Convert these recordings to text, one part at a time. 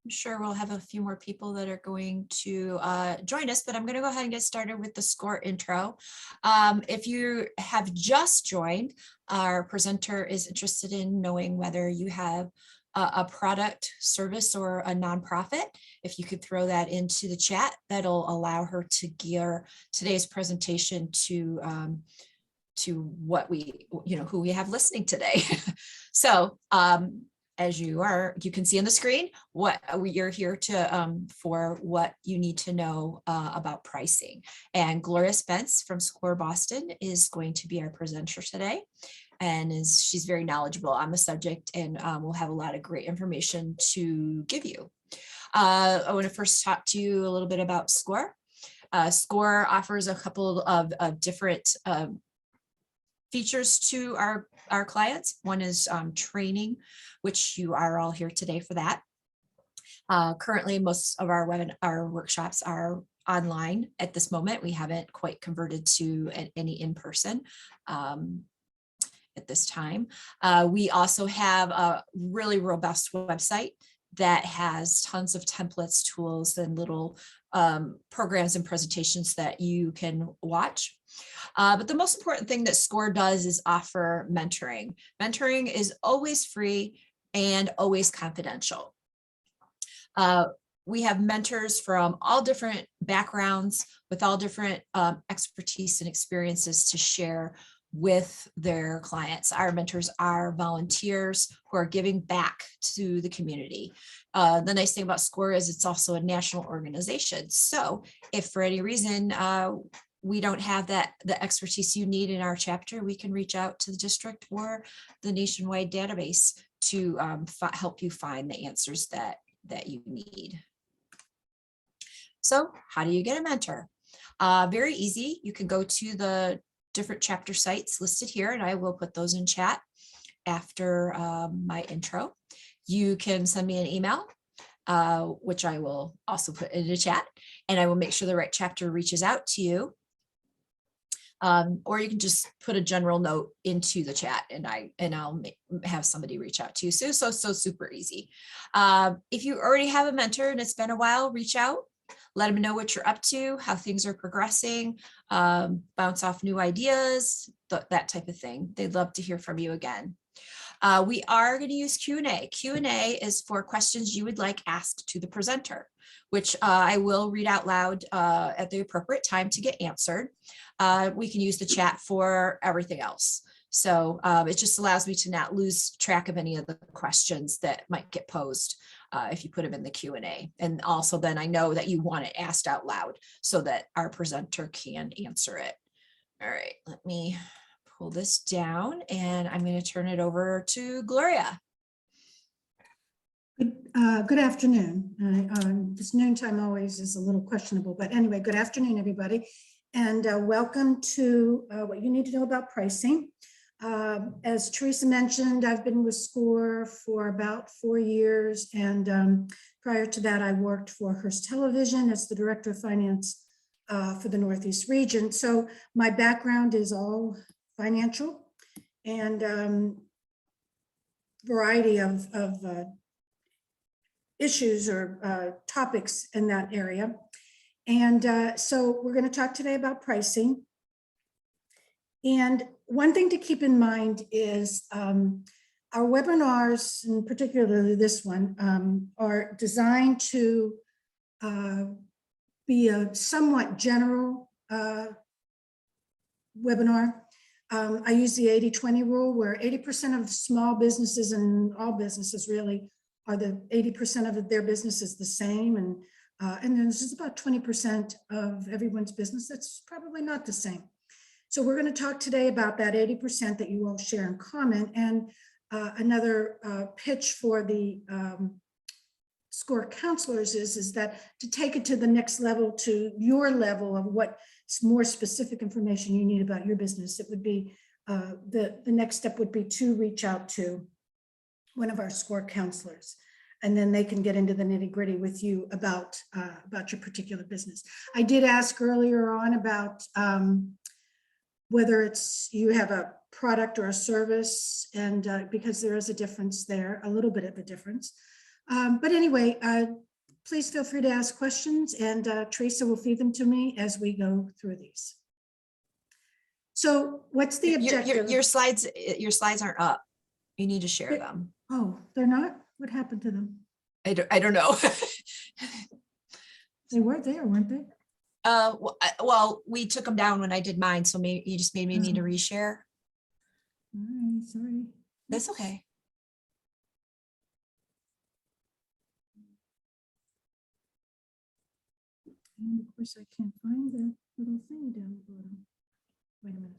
I'm sure we'll have a few more people that are going to join us, but I'm going to go ahead and get started with the SCORE intro. If you have just joined, our presenter is interested in knowing whether you have a product, service, or a nonprofit. If you could throw that into the chat, that'll allow her to gear today's presentation to what we, who we have listening today. So as you can see on the screen, what you're here to for what you need to know about pricing. And Gloria Spence from SCORE Boston is going to be our presenter today. And she's very knowledgeable on the subject, and we'll have a lot of great information to give you. I want to first talk to you a little bit about SCORE. SCORE offers a couple of different features to our clients. One is training, which you are all here today for that. Currently, most of our workshops are online at this moment. We haven't quite converted to any in-person at this time. We also have a really robust website that has tons of templates, tools, and little programs and presentations that you can watch. But the most important thing that SCORE does is offer mentoring. Mentoring is always free and always confidential. We have mentors from all different backgrounds with all different expertise and experiences to share with their clients. Our mentors are volunteers who are giving back to the community. The nice thing about SCORE is it's also a national organization. So if for any reason we don't have the expertise you need in our chapter, we can reach out to the district or the nationwide database to help you find the answers that you need. So how do you get a mentor? Very easy. You can go to the different chapter sites listed here, and I will put those in chat after my intro. You can send me an email, which I will also put in the chat, and I will make sure the right chapter reaches out to you. Or you can just put a general note into the chat, and I'll have somebody reach out to you. So super easy. If you already have a mentor and it's been a while, reach out. Let them know what you're up to, how things are progressing, bounce off new ideas, that type of thing. They'd love to hear from you again. We are going to use Q&A. Q&A is for questions you would like asked to the presenter, which I will read out loud at the appropriate time to get answered. We can use the chat for everything else. So it just allows me to not lose track of any of the questions that might get posed if you put them in the Q&A. And also then I know that you want it asked out loud so that our presenter can answer it. All right, let me pull this down and I'm going to turn it over to Gloria. Good afternoon. This noontime always is a little questionable, but anyway, good afternoon, everybody. And welcome to what you need to know about pricing. As Teresa mentioned, I've been with SCORE for about 4 years. And prior to that, I worked for Hearst Television as the Director of Finance for the Northeast region. So my background is all financial and variety of issues or topics in that area. And so we're going to talk today about pricing. And one thing to keep in mind is our webinars, and particularly this one, are designed to be a somewhat general webinar. I use the 80-20 rule, where 80% of small businesses and all businesses really are the 80% of their business is the same. And then there's just about 20% of everyone's business that's probably not the same. So we're going to talk today about that 80% that you all share in common. And another pitch for the SCORE counselors is that to take it to the next level, to your level of what more specific information you need about your business, it would be the next step would be to reach out to one of our SCORE counselors, and then they can get into the nitty-gritty with you about your particular business. I did ask earlier on about whether it's you have a product or a service, and because there is a difference there, a little bit of a difference. But anyway, please feel free to ask questions, and Teresa will feed them to me as we go through these. So what's the objective? Your slides aren't up. You need to share them. Oh, they're not? What happened to them? I don't know. They weren't there, weren't they? Well, we took them down when I did mine, so maybe you just made me need to reshare. All right, sorry. That's okay. And of course, I can't find the little thing down the bottom. Wait a minute.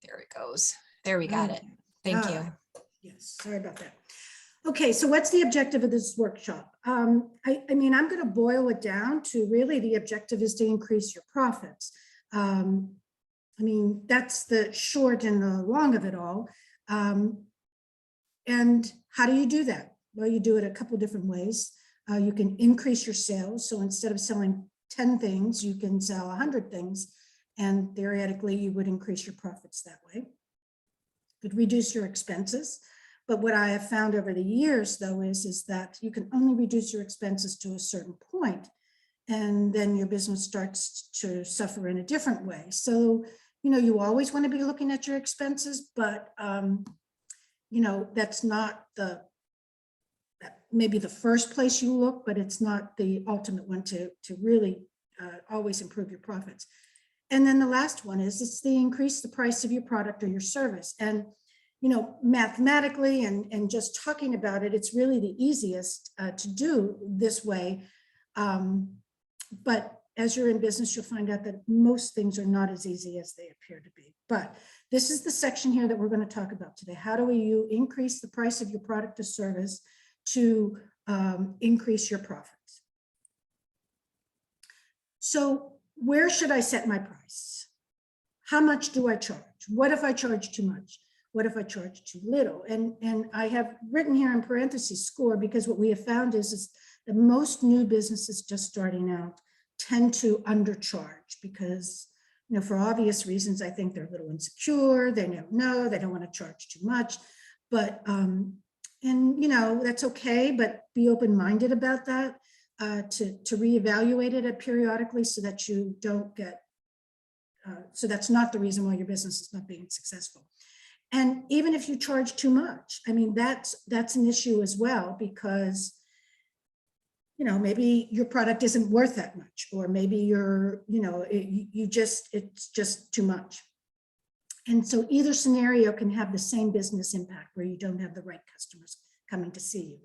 There it goes. There we got it. Thank you. Yes, sorry about that. Okay, so what's the objective of this workshop? I mean, I'm going to boil it down to really the objective is to increase your profits. I mean, that's the short and the long of it all. And how do you do that? Well, you do it a couple different ways. You can increase your sales. So instead of selling 10 things, you can sell 100 things. And theoretically, you would increase your profits that way. You could reduce your expenses. But what I have found over the years, though, is that you can only reduce your expenses to a certain point, and then your business starts to suffer in a different way. So, you know, you always want to be looking at your expenses, but, you know, that's not maybe the first place you look, but it's not the ultimate one to really always improve your profits. And then the last one is it's the increase the price of your product or your service. And you know, mathematically and just talking about it, it's really the easiest to do this way. But as you're in business, you'll find out that most things are not as easy as they appear to be. But this is the section here that we're going to talk about today. How do you increase the price of your product or service to increase your profits? So where should I set my price? How much do I charge? What if I charge too much? What if I charge too little? And I have written here in parentheses score, because what we have found is that most new businesses just starting out tend to undercharge because, you know, for obvious reasons, I think they're a little insecure. They don't know, they don't want to charge too much, but, and you know, that's okay, but be open-minded about that, to reevaluate it periodically so that you don't get, so that's not the reason why your business is not being successful. And even if you charge too much, I mean, that's an issue as well, because, you know, maybe your product isn't worth that much, or maybe you're, you know, it's just too much. And so either scenario can have the same business impact where you don't have the right customers coming to see you.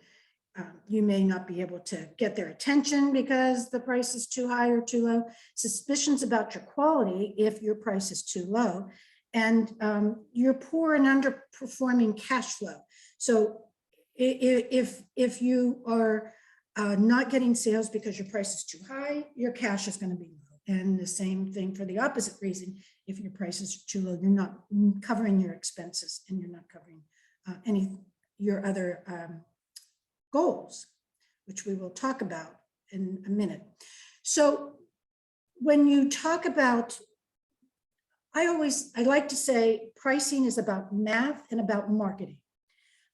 You may not be able to get their attention because the price is too high or too low. Suspicions about your quality if your price is too low. And you're poor and underperforming cash flow. So if you are not getting sales because your price is too high, your cash is going to be low. And the same thing for the opposite reason. If your price is too low, you're not covering your expenses and you're not covering your other goals, which we will talk about in a minute. So when you talk about, I like to say pricing is about math and about marketing.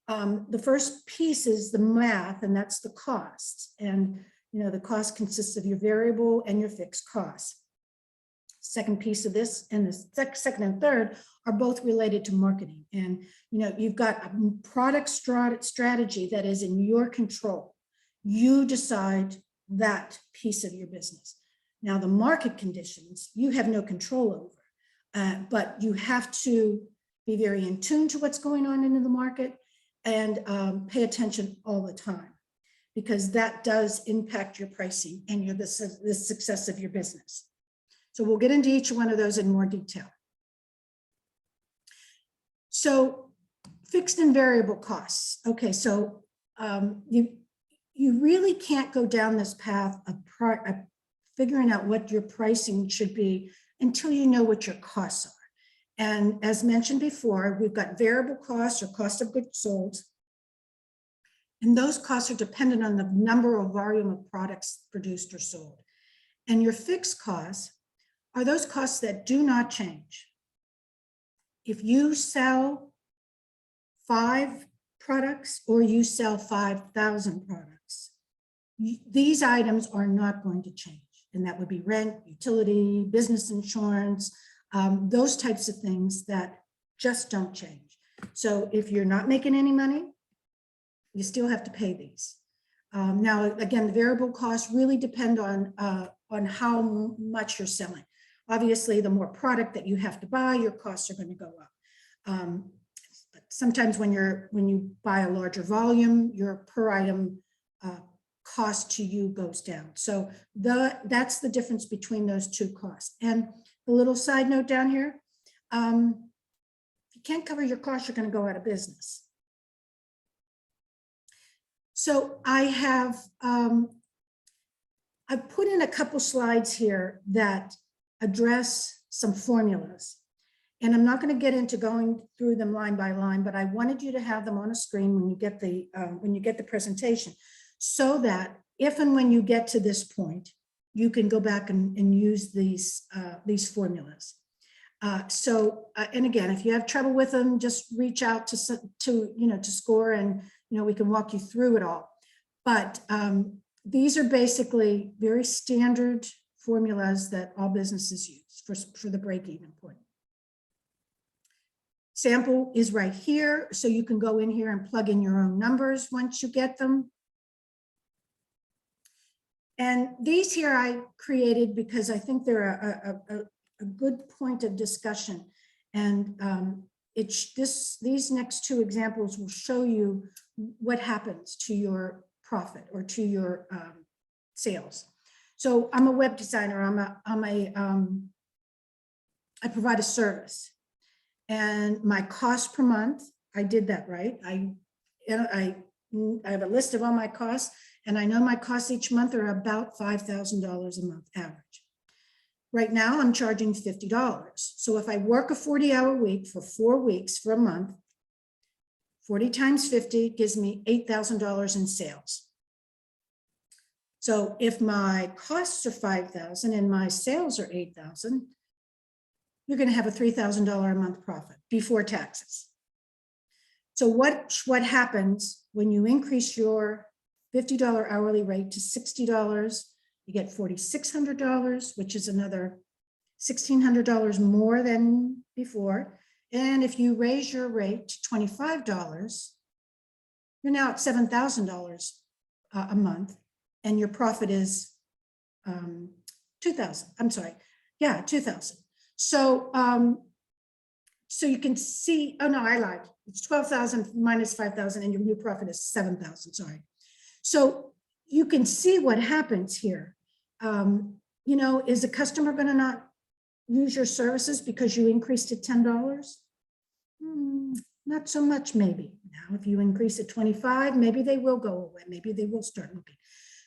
The first piece is the math, and that's the cost. And, you know, the cost consists of your variable and your fixed costs. Second piece of this, and the second and third are both related to marketing. And, you know, you've got a product strategy that is in your control. You decide that piece of your business. Now, the market conditions, you have no control over. But you have to be very in tune to what's going on in the market and pay attention all the time, because that does impact your pricing and the success of your business. So we'll get into each one of those in more detail. So fixed and variable costs. Okay, so you really can't go down this path of figuring out what your pricing should be until you know what your costs are. And as mentioned before, we've got variable costs or cost of goods sold, And those costs are dependent on the number or volume of products produced or sold. And your fixed costs are those costs that do not change. If you sell 5 products or you sell 5,000 products, these items are not going to change. And that would be rent, utility, business insurance, those types of things that just don't change. So if you're not making any money, you still have to pay these. Now, again, the variable costs really depend on how much you're selling. Obviously, the more product that you have to buy, your costs are going to go up. But sometimes when you buy a larger volume, your per item cost to you goes down. So that's the difference between those two costs. And the little side note down here, if you can't cover your costs, you're going to go out of business. So I've put in a couple slides here that address some formulas. And I'm not going to get into going through them line by line, but I wanted you to have them on a screen when you get the presentation, so that if and when you get to this point, you can go back and use these formulas. And again, if you have trouble with them, just reach out to SCORE, and we can walk you through it all. But these are basically very standard formulas that all businesses use for the break-even point. Sample is right here, so you can go in here and plug in your own numbers once you get them. And these here I created because I think they're a good point of discussion. And these next two examples will show you what happens to your profit or to your sales. So I'm a web designer. I provide a service, and my cost per month, I did that right. I have a list of all my costs, and I know my costs each month are about $5,000 a month average. Right now, I'm charging $50. So if I work a 40-hour week for 4 weeks for a month, 40 times 50 gives me $8,000 in sales. So if my costs are $5,000 and my sales are $8,000, you're going to have a $3,000 a month profit before taxes. So what happens when you increase your $50 hourly rate to $60? You get $4,600, which is another $1,600 more than before. And if you raise your rate to $25, you're now at $7,000 a month, and your profit is $2,000. I'm sorry, yeah, $2,000. So so you can see. Oh no, I lied. It's 12,000 minus 5,000, and your new profit is 7,000. Sorry. So you can see what happens here. Is a customer going to not use your services because you increased it $10? Not so much, maybe. Now, if you increase it 25, maybe they will go away. Maybe they will start looking.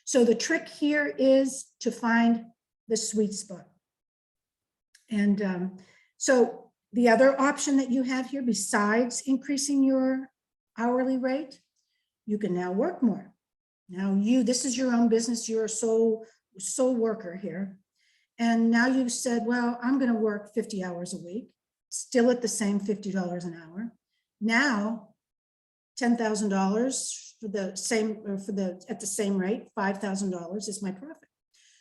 So the trick here is to find the sweet spot. And so the other option that you have here, besides increasing your hourly rate, you can now work more. Now this is your own business. You're a sole worker here. And now you've said, well, I'm going to work 50 hours a week, still at the same $50 an hour. Now, $10,000 for the same, at the same rate, $5,000 is my profit.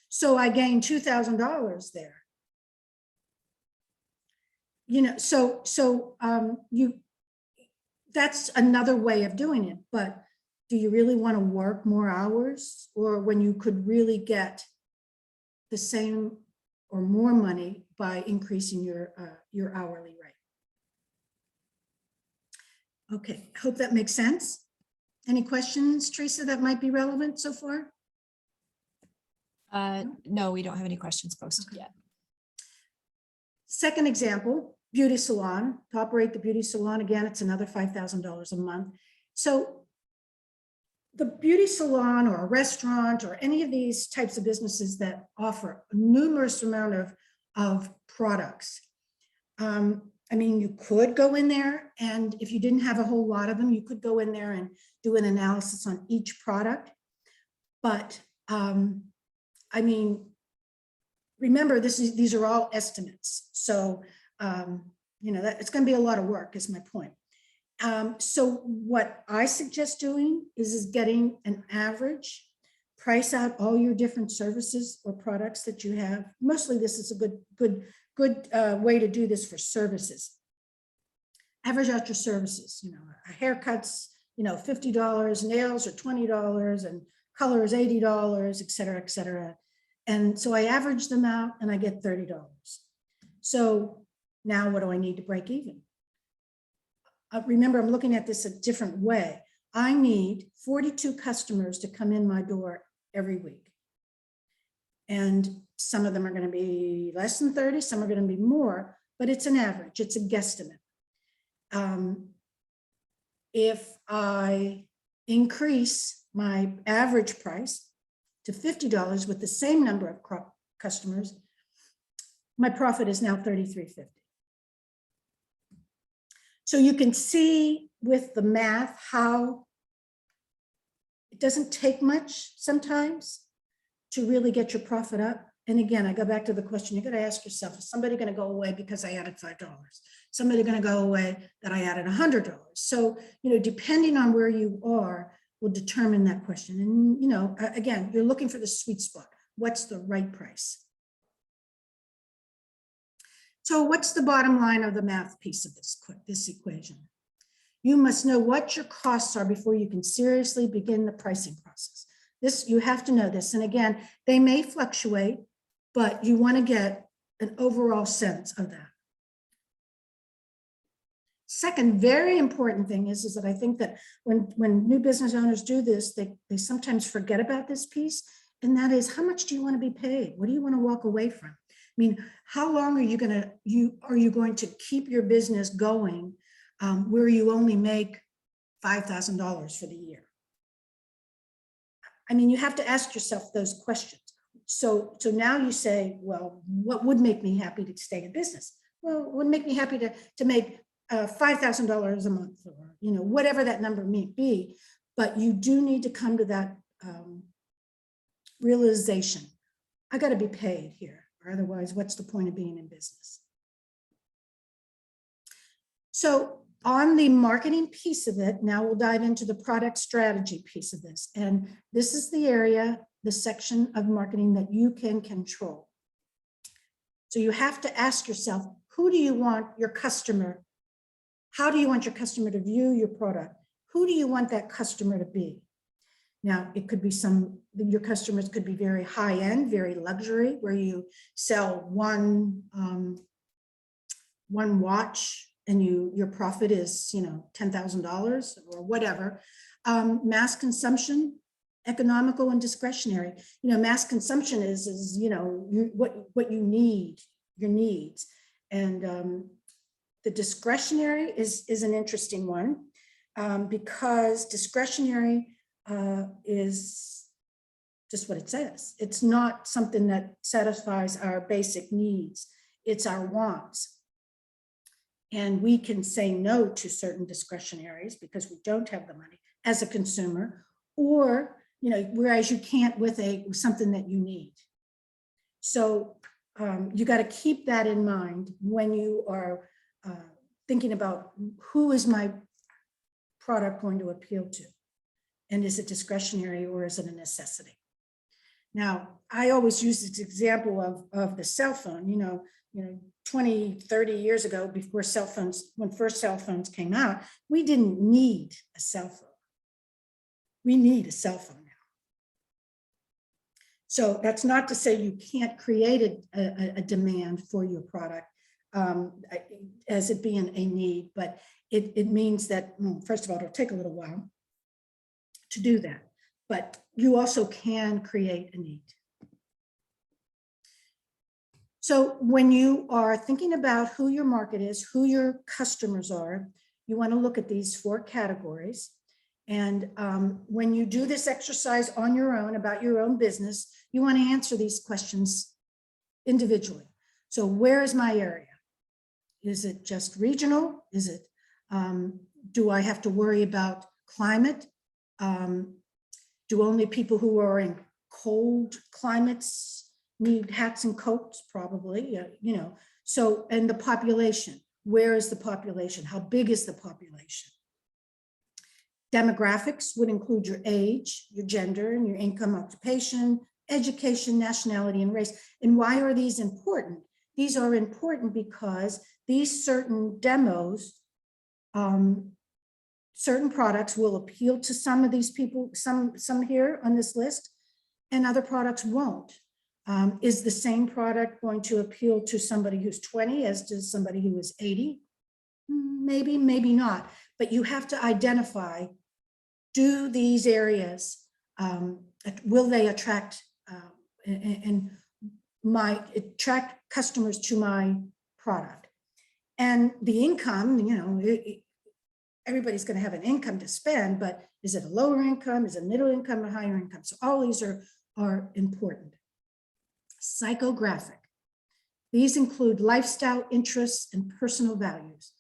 So I gained $2,000 there. That's another way of doing it. But do you really want to work more hours, or when you could really get the same or more money by increasing your hourly rate? Okay, I hope that makes sense. Any questions, Teresa, that might be relevant so far? No, we don't have any questions posted yet. Second example, beauty salon. To operate the beauty salon, again, it's another $5,000 a month. So the beauty salon or a restaurant or any of these types of businesses that offer a numerous amount of products, I mean, you could go in there, and if you didn't have a whole lot of them, you could go in there and do an analysis on each product. But I mean, remember, these are all estimates. So, you know, that it's going to be a lot of work is my point. So what I suggest doing is getting an average, price out all your different services or products that you have. Mostly this is a good way to do this for services. Average out your services, you know, haircuts, you know, $50, nails are $20, and color is $80, et cetera, et cetera. And so I average them out and I get $30. So now what do I need to break even? Remember, I'm looking at this a different way. I need 42 customers to come in my door every week. And some of them are going to be less than 30, some are going to be more, but it's an average, it's a guesstimate. If I increase my average price to $50 with the same number of customers, my profit is now $33.50. So you can see with the math how it doesn't take much sometimes to really get your profit up. And again, I go back to the question, you got to ask yourself, is somebody going to go away because I added $5? Somebody going to go away that I added $100? So, you know, depending on where you are will determine that question. And, you know, again, you're looking for the sweet spot. What's the right price? So what's the bottom line of the math piece of this equation? You must know what your costs are before you can seriously begin the pricing process. This, you have to know this. And again, they may fluctuate, but you want to get an overall sense of that. Second, very important thing is that I think that when new business owners do this, they sometimes forget about this piece. And that is, how much do you want to be paid? What do you want to walk away from? I mean, how long are you going to keep your business going where you only make $5,000 for the year? I mean, you have to ask yourself those questions. So now you say, well, what would make me happy to stay in business? Well, it would make me happy to make $5,000 a month, or, you know, whatever that number may be. But you do need to come to that realization. I got to be paid here, or otherwise, what's the point of being in business? So on the marketing piece of it, now we'll dive into the product strategy piece of this. And this is the area, the section of marketing that you can control. So you have to ask yourself, who do you want your customer? How do you want your customer to view your product? Who do you want that customer to be? Now, it could be your customers could be very high end, very luxury, where you sell one watch and your profit is, you know, $10,000 or whatever. Mass consumption, economical and discretionary. You know, mass consumption is you know, what you need, your needs. And the discretionary is an interesting one because discretionary is just what it says. It's not something that satisfies our basic needs. It's our wants. And we can say no to certain discretionaries because we don't have the money as a consumer, or, you know, whereas you can't with something that you need. So you got to keep that in mind when you are thinking about who is my product going to appeal to, and is it discretionary or is it a necessity? Now, I always use this example of the cell phone. You know, 20, 30 years ago, before cell phones, when first cell phones came out, we didn't need a cell phone. We need a cell phone now. So that's not to say you can't create a demand for your product as it being a need, but it means that, first of all, it'll take a little while to do that, but you also can create a need. So when you are thinking about who your market is, who your customers are, you want to look at these 4 categories. And when you do this exercise on your own about your own business, you want to answer these questions individually. So where is my area? Is it just regional? Is it, do I have to worry about climate? Do only people who are in cold climates need hats and coats? Probably, you know. So, and the population, where is the population? How big is the population? Demographics would include your age, your gender, and your income, occupation, education, nationality, and race. And why are these important? These are important because these certain demos, certain products will appeal to some of these people, some here on this list, and other products won't. Is the same product going to appeal to somebody who's 20 as to somebody who is 80? Maybe, maybe not. But you have to identify, do these areas, will they attract and attract customers to my product? And the income, you know, everybody's going to have an income to spend, but is it a lower income? Is it middle income or higher income? So all these are important. Psychographic. These include lifestyle interests and personal values.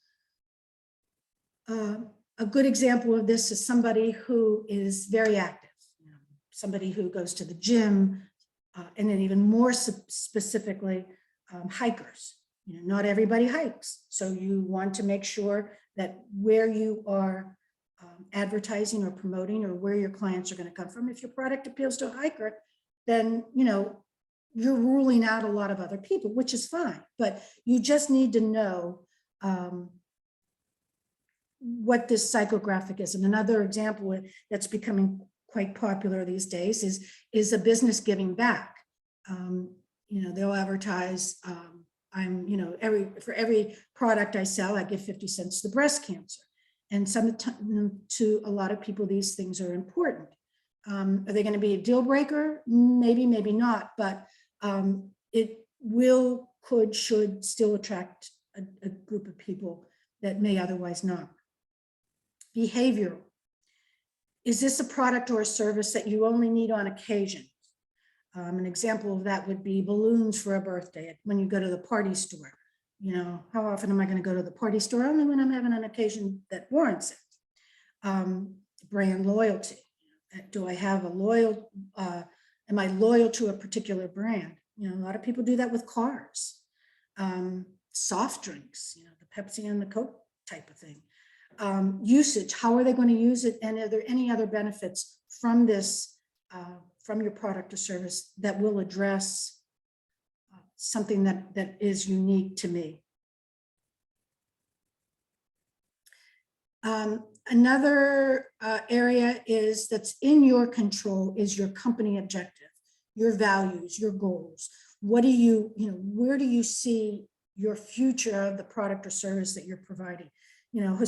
A good example of this is somebody who is very active, you know, somebody who goes to the gym, and then even more specifically, hikers. You know, not everybody hikes. So you want to make sure that where you are advertising or promoting, or where your clients are going to come from, if your product appeals to a hiker, then, you know, you're ruling out a lot of other people, which is fine, but you just need to know what this psychographic is. And another example that's becoming quite popular these days is a business giving back. You know, they'll advertise, I'm, you know, for every product I sell, I give 50 cents to breast cancer. And to a lot of people, these things are important. Are they going to be a deal breaker? Maybe, maybe not, but it will, could, should still attract a group of people that may otherwise not. Behavioral. Is this a product or a service that you only need on occasion? An example of that would be balloons for a birthday when you go to the party store. You know, how often am I going to go to the party store? Only when I'm having an occasion that warrants it. Brand loyalty. Do I have a loyal, am I loyal to a particular brand? You know, a lot of people do that with cars. Soft drinks, you know, the Pepsi and the Coke type of thing. Usage, how are they going to use it? And are there any other benefits from this, from your product or service that will address something that is unique to me? Another area that's in your control is your company objective, your values, your goals. What do you, where do you see your future of the product or service that you're providing? You know,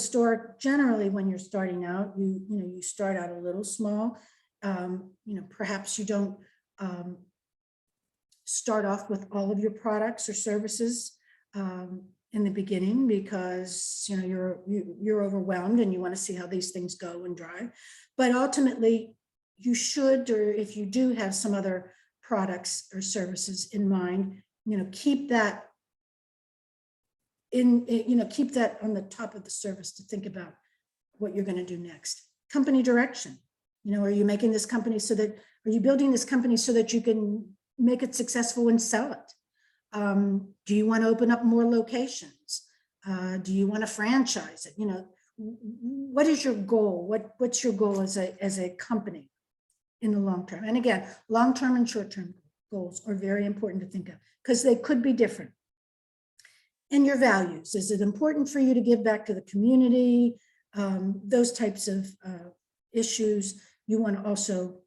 generally when you're starting out, you start out a little small. Perhaps you don't start off with all of your products or services in the beginning because you're overwhelmed and you want to see how these things go and drive. But ultimately, you should, or if you do have some other products or services in mind, keep that keep that on the top of the service to think about what you're going to do next. Company direction. Are you making this company are you building this company so that you can make it successful and sell it? Do you want to open up more locations? Do you want to franchise it? What is your goal? What's your goal as a company in the long term? And again, long-term and short-term goals are very important to think of because they could be different. And your values. Is it important for you to give back to the community? Those types of issues you want to also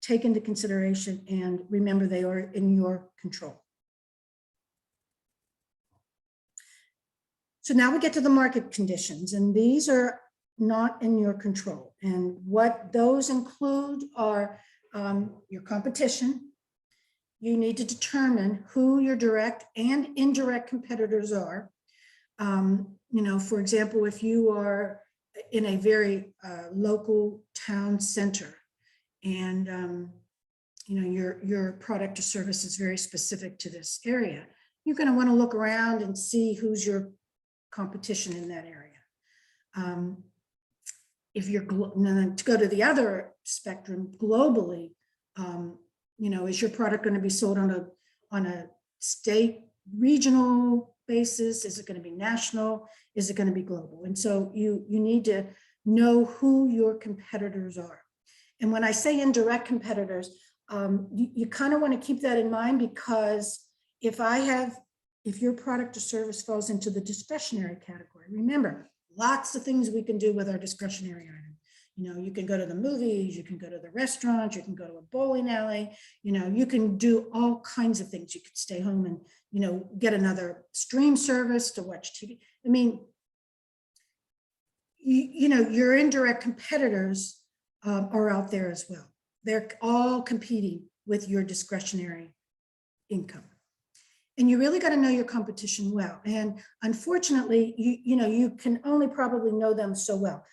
take into consideration and remember they are in your control. So now we get to the market conditions, and these are not in your control. And what those include are your competition. You need to determine who your direct and indirect competitors are. For example, if you are in a very local town center and your product or service is very specific to this area, you're going to want to look around and see who's your competition in that area. If you're, and then to go to the other spectrum globally, is your product going to be sold on a state, regional basis? Is it going to be national? Is it going to be global? And so you need to know who your competitors are. And when I say indirect competitors, you kind of want to keep that in mind, because if your product or service falls into the discretionary category, remember, lots of things we can do with our discretionary item. You can go to the movies, you can go to the restaurant, you can go to a bowling alley, you can do all kinds of things. You could stay home and, get another stream service to watch TV. I mean, your indirect competitors are out there as well. They're all competing with your discretionary income. And you really got to know your competition well. And unfortunately, you can only probably know them so well.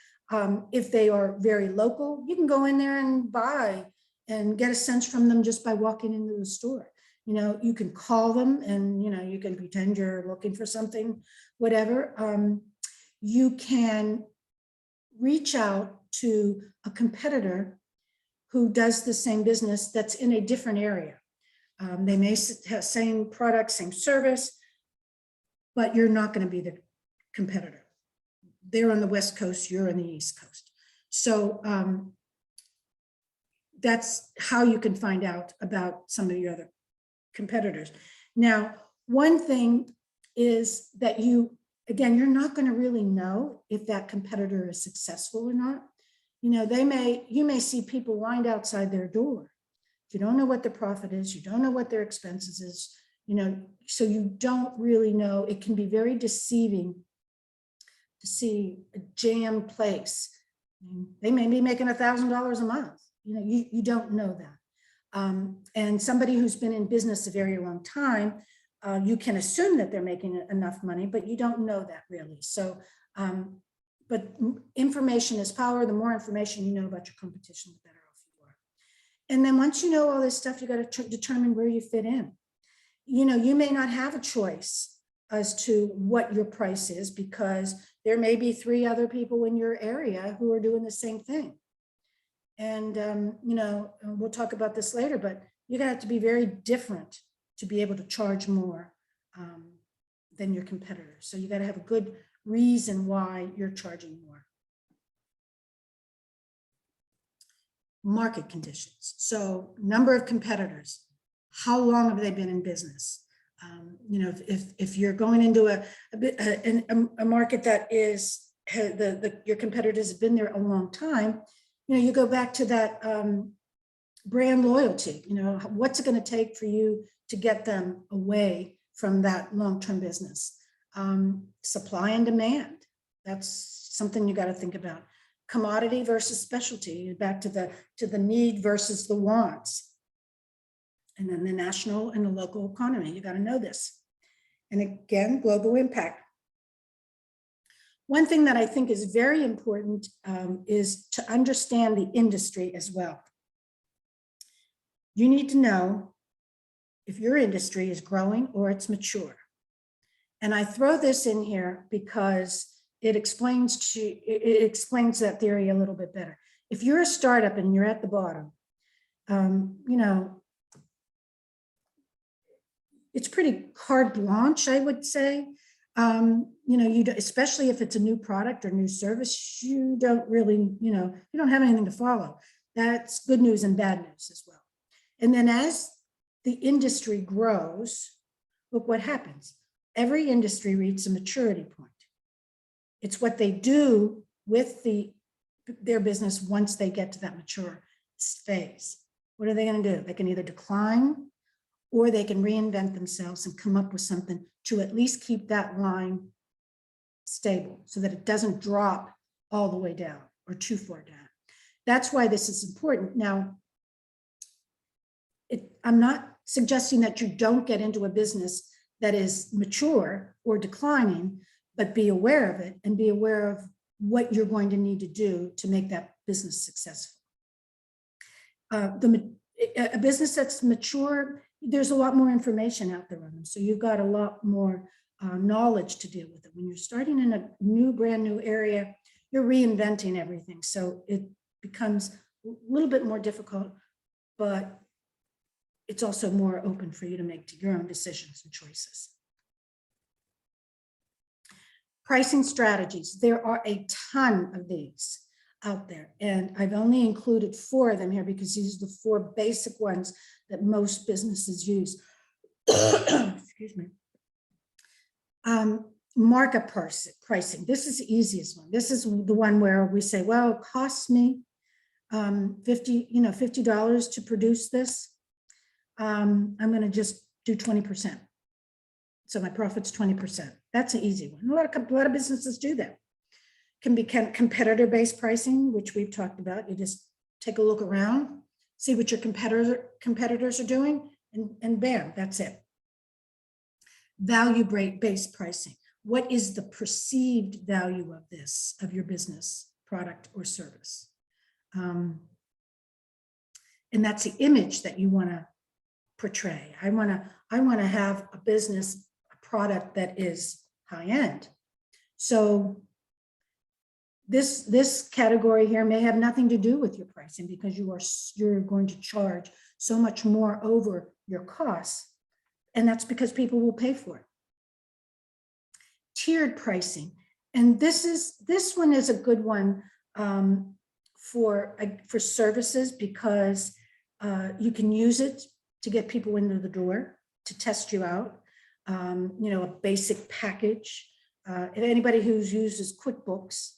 If they are very local, you can go in there and buy and get a sense from them just by walking into the store. You can call them and, you can pretend you're looking for something, whatever. You can reach out to a competitor who does the same business that's in a different area. They may have same product, same service, but you're not going to be the competitor. They're on the West Coast, you're on the East Coast. So that's how you can find out about some of your other competitors. Now, one thing is that you're not going to really know if that competitor is successful or not. You may see people lined outside their door. You don't know what the profit is. You don't know what their expenses is, so you don't really know. It can be very deceiving to see a jammed place. They may be making $1,000 a month. You don't know that. And somebody who's been in business a very long time, you can assume that they're making enough money, but you don't know that really. So, but information is power. The more information you know about your competition, the better off you are. And then once you know all this stuff, you got to determine where you fit in. You may not have a choice as to what your price is, because there may be 3 other people in your area who are doing the same thing. And, we'll talk about this later, but you're gonna have to be very different to be able to charge more than your competitors. So you got to have a good reason why you're charging more. Market conditions. So number of competitors, how long have they been in business? If you're going into a market that is, your competitors have been there a long time, you go back to that brand loyalty. What's it going to take for you to get them away from that long-term business? Supply and demand. That's something you got to think about. Commodity versus specialty, back to the need versus the wants. And then the national and the local economy. You got to know this. And again, global impact. One thing that I think is very important is to understand the industry as well. You need to know if your industry is growing or it's mature. And I throw this in here because it explains that theory a little bit better. If you're a startup and you're at the bottom, it's pretty carte blanche, I would say. Especially if it's a new product or new service, you don't really, you don't have anything to follow. That's good news and bad news as well. And then as the industry grows, look what happens. Every industry reaches a maturity point. It's what they do with their business once they get to that mature phase. What are they going to do? They can either decline or they can reinvent themselves and come up with something to at least keep that line stable so that it doesn't drop all the way down or too far down. That's why this is important. Now, I'm not suggesting that you don't get into a business that is mature or declining, but be aware of it and be aware of what you're going to need to do to make that business successful. A business that's mature, there's a lot more information out there on them. So you've got a lot more knowledge to deal with it. When you're starting in a new, brand new area, you're reinventing everything. So it becomes a little bit more difficult, but it's also more open for you to make your own decisions and choices. Pricing strategies. There are a ton of these out there, and I've only included 4 of them here because these are the 4 basic ones that most businesses use. Excuse me. Markup pricing. This is the easiest one. This is the one where we say, well, it costs me $50 to produce this. I'm going to just do 20%. So my profit's 20%. That's an easy one. A lot of businesses do that. Can be competitor-based pricing, which we've talked about. You just take a look around, see what your competitors are doing, and bam, that's it. Value-based pricing. What is the perceived value of this, of your business, product, or service? And that's the image that you want to portray. I want to have a business, a product that is high-end. So this category here may have nothing to do with your pricing because you're going to charge so much more over your costs, and that's because people will pay for it. Tiered pricing, and this one is a good one for services because you can use it to get people into the door, to test you out. A basic package. If anybody who uses QuickBooks,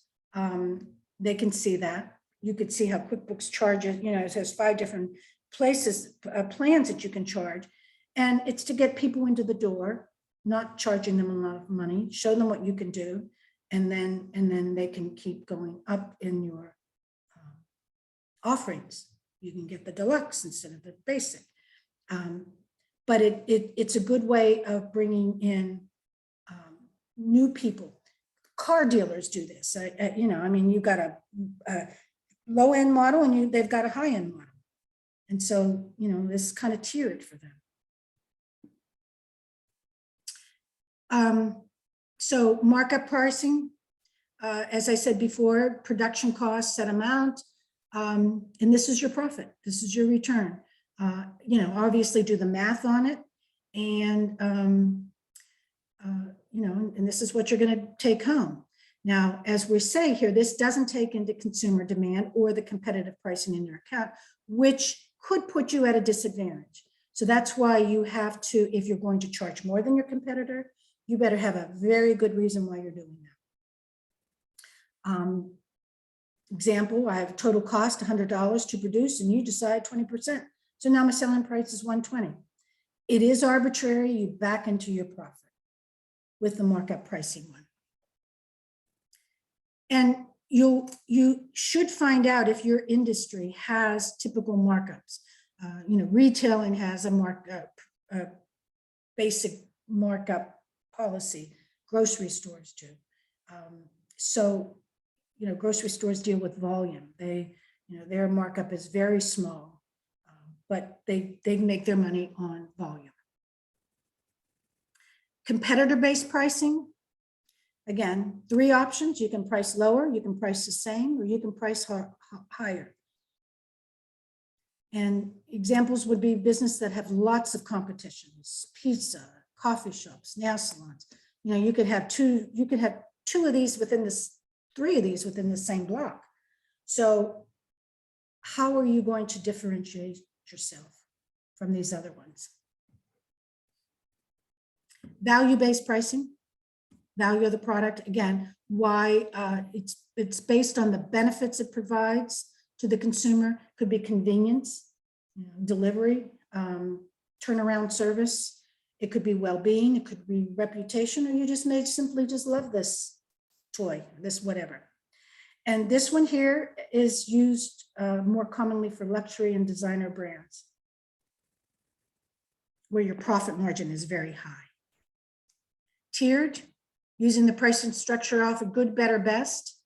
they can see that. You could see how QuickBooks charges, it has 5 different plans that you can charge. And it's to get people into the door, not charging them a lot of money, show them what you can do. And then they can keep going up in your offerings. You can get the deluxe instead of the basic. But it's a good way of bringing in new people. Car dealers do this. You've got a low-end model and they've got a high-end model. And so, this is kind of tiered for them. So markup pricing, as I said before, production costs, set amount, and this is your profit. This is your return. Obviously do the math on it, and and this is what you're going to take home. Now, as we say here, this doesn't take into consumer demand or the competitive pricing in your account, which could put you at a disadvantage. So that's why you have to, if you're going to charge more than your competitor, you better have a very good reason why you're doing that. Example, I have total cost $100 to produce, and you decide 20%. So now my selling price is $120. It is arbitrary. You back into your profit with the markup pricing one. And you should find out if your industry has typical markups. Retailing has a basic markup policy. Grocery stores do. Grocery stores deal with volume. Their markup is very small, but they make their money on volume. Competitor-based pricing, again, 3 options. You can price lower, you can price the same, or you can price higher. And examples would be business that have lots of competitions: pizza, coffee shops, nail salons. You could have 2 of these within this, 3 of these within the same block. So how are you going to differentiate yourself from these other ones? Value-based pricing, value of the product. Again, why it's based on the benefits it provides to the consumer. Could be convenience, delivery, turnaround service. It could be well-being. It could be reputation, or you just may simply just love this toy, this whatever. And this one here is used more commonly for luxury and designer brands, where your profit margin is very high. Tiered, using the pricing structure off of good, better, best.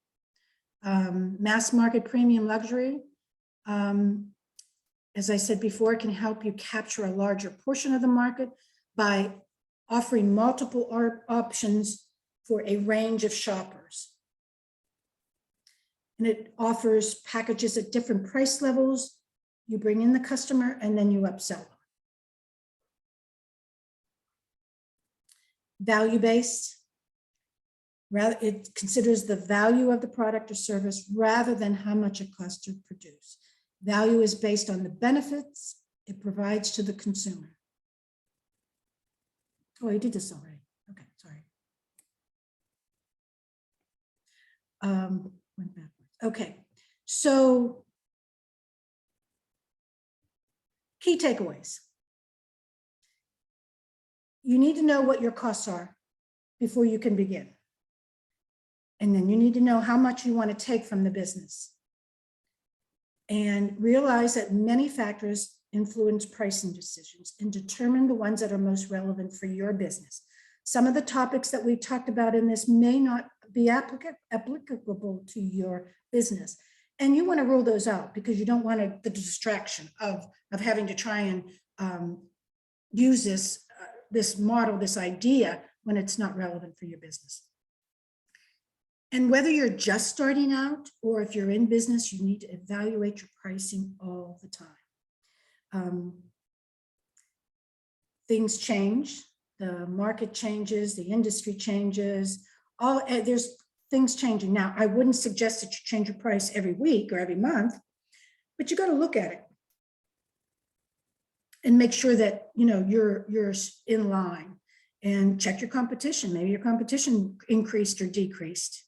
Mass market, premium, luxury. As I said before, it can help you capture a larger portion of the market by offering multiple options for a range of shoppers. And it offers packages at different price levels. You bring in the customer and then you upsell them. Value-based, rather, it considers the value of the product or service rather than how much it costs to produce. Value is based on the benefits it provides to the consumer. Oh, I did this already. Okay, sorry. Went backwards. Okay, so key takeaways. You need to know what your costs are before you can begin. And then you need to know how much you want to take from the business. And realize that many factors influence pricing decisions and determine the ones that are most relevant for your business. Some of the topics that we talked about in this may not be applicable to your business. And you want to rule those out because you don't want the distraction of having to try and use this model, this idea, when it's not relevant for your business. And whether you're just starting out or if you're in business, you need to evaluate your pricing all the time. Things change, the market changes, the industry changes, there's things changing. Now, I wouldn't suggest that you change your price every week or every month, but you got to look at it and make sure that you're in line, and check your competition. Maybe your competition increased or decreased.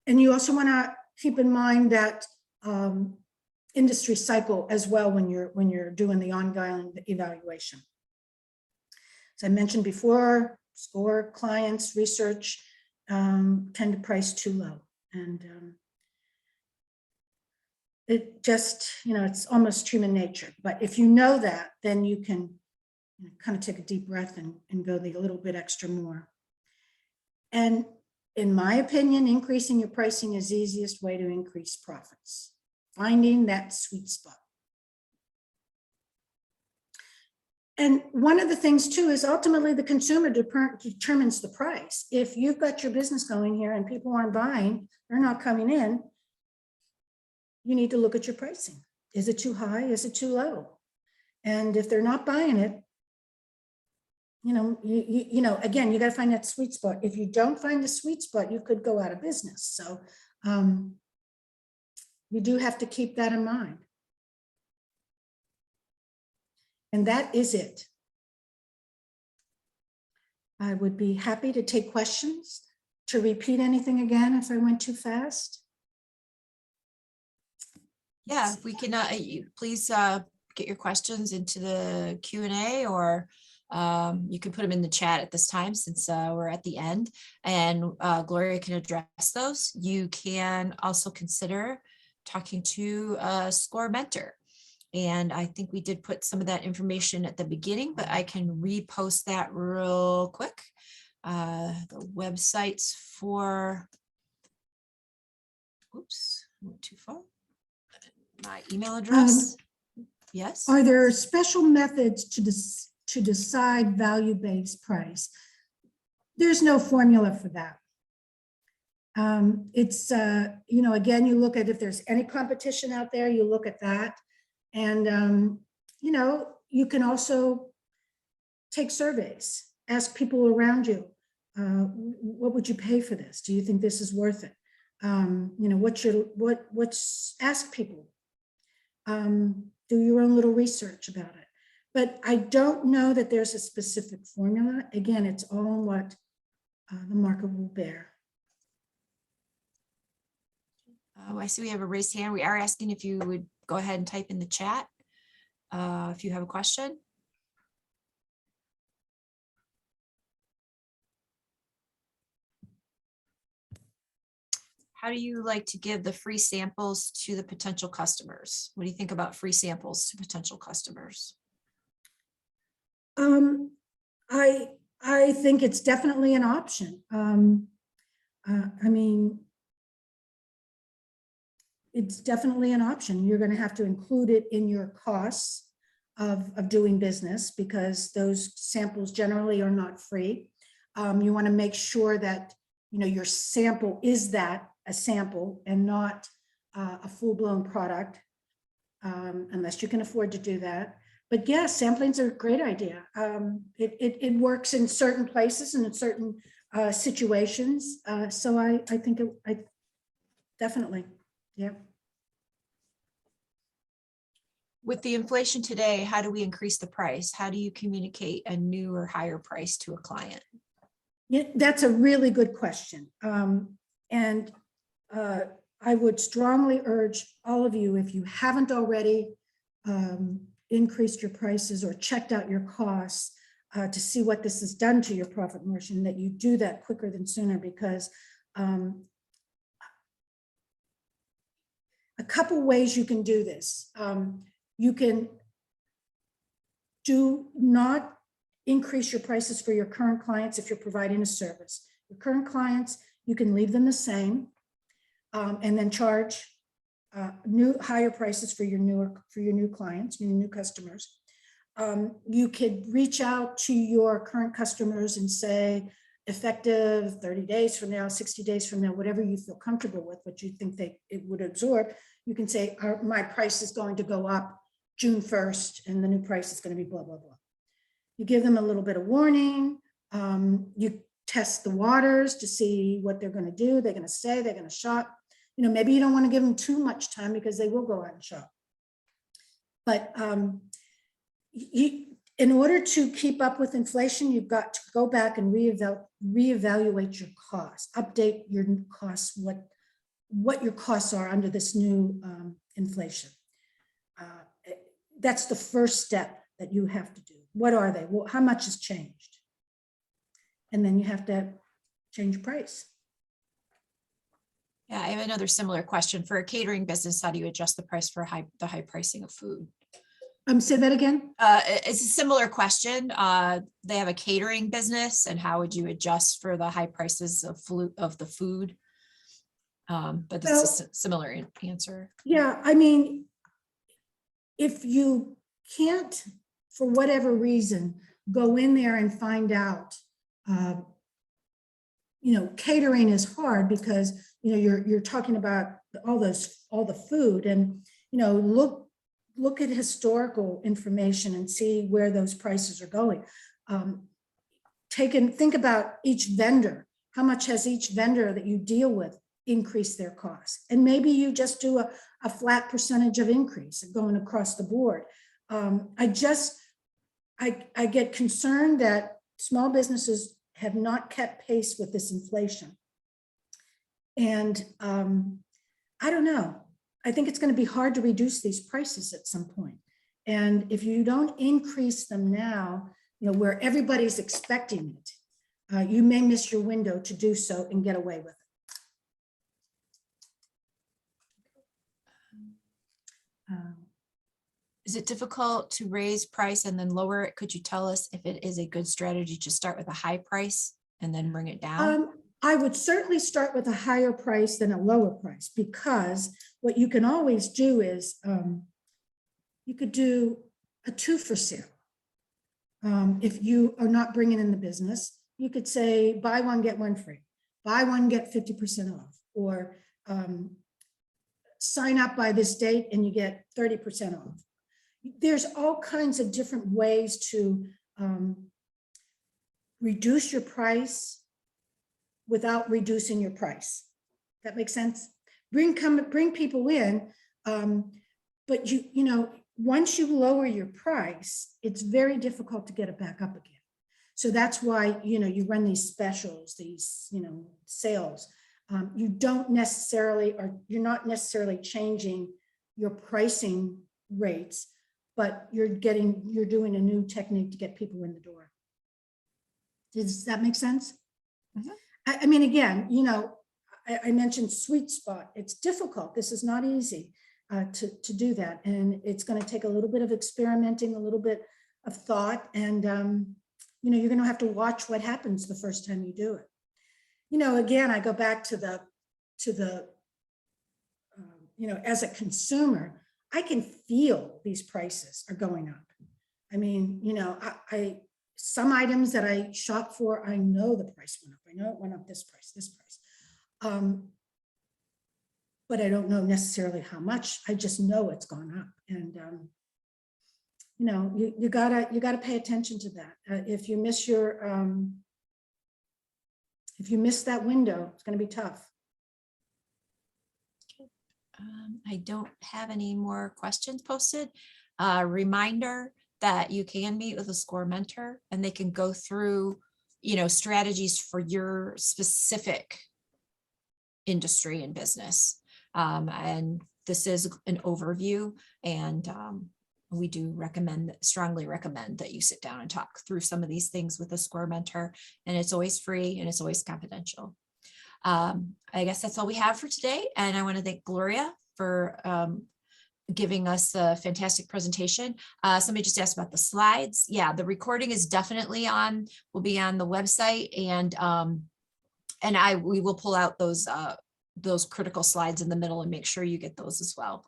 And you also want to keep in mind that industry cycle as well when you're doing the ongoing evaluation. As I mentioned before, SCORE clients research tend to price too low, and it just, it's almost human nature. But if you know that, then you can kind of take a deep breath and go a little bit extra more. And in my opinion, increasing your pricing is the easiest way to increase profits. Finding that sweet spot. And one of the things too is ultimately the consumer determines the price. If you've got your business going here and people aren't buying, they're not coming in, you need to look at your pricing. Is it too high? Is it too low? And if they're not buying it, again, you got to find that sweet spot. If you don't find the sweet spot, you could go out of business. So you do have to keep that in mind. And that is it. I would be happy to take questions, to repeat anything again if I went too fast. Yeah, we can, please get your questions into the Q&A, or you can put them in the chat at this time since we're at the end, and Gloria can address those. You can also consider talking to a SCORE mentor. And I think we did put some of that information at the beginning, but I can repost that real quick. The websites for, oops, went too far. My email address. Yes. Are there special methods to decide value-based price? There's no formula for that. It's, again, you look at if there's any competition out there, you look at that. And, you can also take surveys, ask people around you, what would you pay for this? Do you think this is worth it? Ask people, do your own little research about it. But I don't know that there's a specific formula. Again, it's all what the market will bear. Oh, I see we have a raised hand. We are asking if you would go ahead and type in the chat if you have a question. How do you like to give the free samples to the potential customers? What do you think about free samples to potential customers? I think it's definitely an option. It's definitely an option. You're going to have to include it in your costs. of doing business, because those samples generally are not free. You want to make sure that, you know, your sample is that a sample and not a full-blown product, unless you can afford to do that. But yeah, sampling's a great idea. It works in certain places and in certain situations. So I think I definitely, yeah. With the inflation today, how do we increase the price? How do you communicate a new or higher price to a client? Yeah, that's a really good question. And I would strongly urge all of you, if you haven't already increased your prices or checked out your costs to see what this has done to your profit margin, that you do that quicker than sooner, because a couple ways you can do this. You can do not increase your prices for your current clients if you're providing a service. Your current clients, you can leave them the same, and then charge higher prices for your new clients, your new customers. You could reach out to your current customers and say, effective 30 days from now, 60 days from now, whatever you feel comfortable with, what you think it would absorb. You can say, my price is going to go up June 1st, and the new price is going to be blah, blah, blah. You give them a little bit of warning. You test the waters to see what they're going to do. They're going to stay, they're going to shop. You know, maybe you don't want to give them too much time, because they will go out and shop. But in order to keep up with inflation, you've got to go back and reevaluate your costs, update your costs, what your costs are under this new inflation. That's the first step that you have to do. What are they? Well, how much has changed? And then you have to change your price. Yeah, I have another similar question. For a catering business, how do you adjust the price for the high pricing of food? Say that again. It's a similar question. They have a catering business, and how would you adjust for the high prices of the food? But it's a similar answer. Yeah, I mean, if you can't, for whatever reason, go in there and find out, you know, catering is hard because, you know, you're talking about all the food, and, you know, look at historical information and see where those prices are going. Think about each vendor. How much has each vendor that you deal with increased their costs? And maybe you just do a flat percentage of increase going across the board. I get concerned that small businesses have not kept pace with this inflation. And I don't know. I think it's going to be hard to reduce these prices at some point. And if you don't increase them now, you know, where everybody's expecting it, you may miss your window to do so and get away with it. Is it difficult to raise price and then lower it? Could you tell us if it is a good strategy to start with a high price and then bring it down? I would certainly start with a higher price than a lower price, because what you can always do is you could do a 2 for sale. If you are not bringing in the business, you could say buy one, get one free, buy one, get 50% off, or sign up by this date and you get 30% off. There's all kinds of different ways to reduce your price without reducing your price. That makes sense? Bring people in, but you know, once you lower your price, it's very difficult to get it back up again. So that's why, you know, you run these specials, these, you know, sales. You don't necessarily, or you're not necessarily changing your pricing rates, but you're doing a new technique to get people in the door. Does that make sense? Mm-hmm. I mean, again, you know, I mentioned sweet spot. It's difficult. This is not easy to do that. And it's going to take a little bit of experimenting, a little bit of thought. And, you know, you're going to have to watch what happens the first time you do it. You know, again, I go back to the you know, as a consumer, I can feel these prices are going up. I mean, you know, some items that I shop for, I know the price went up. I know it went up this price, this price. But I don't know necessarily how much. I just know it's gone up. And, you know, you gotta pay attention to that. If you miss that window, it's going to be tough. I don't have any more questions posted. Reminder that you can meet with a SCORE mentor and they can go through, you know, strategies for your specific industry and business. And this is an overview, and we do strongly recommend that you sit down and talk through some of these things with a SCORE mentor, and it's always free and it's always confidential. I guess that's all we have for today. And I want to thank Gloria for giving us a fantastic presentation. Somebody just asked about the slides. Yeah, the recording is definitely will be on the website, and we will pull out those critical slides in the middle and make sure you get those as well.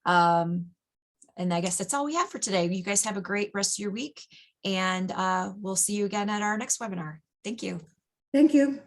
And I guess that's all we have for today. You guys have a great rest of your week, and we'll see you again at our next webinar. Thank you. Thank you.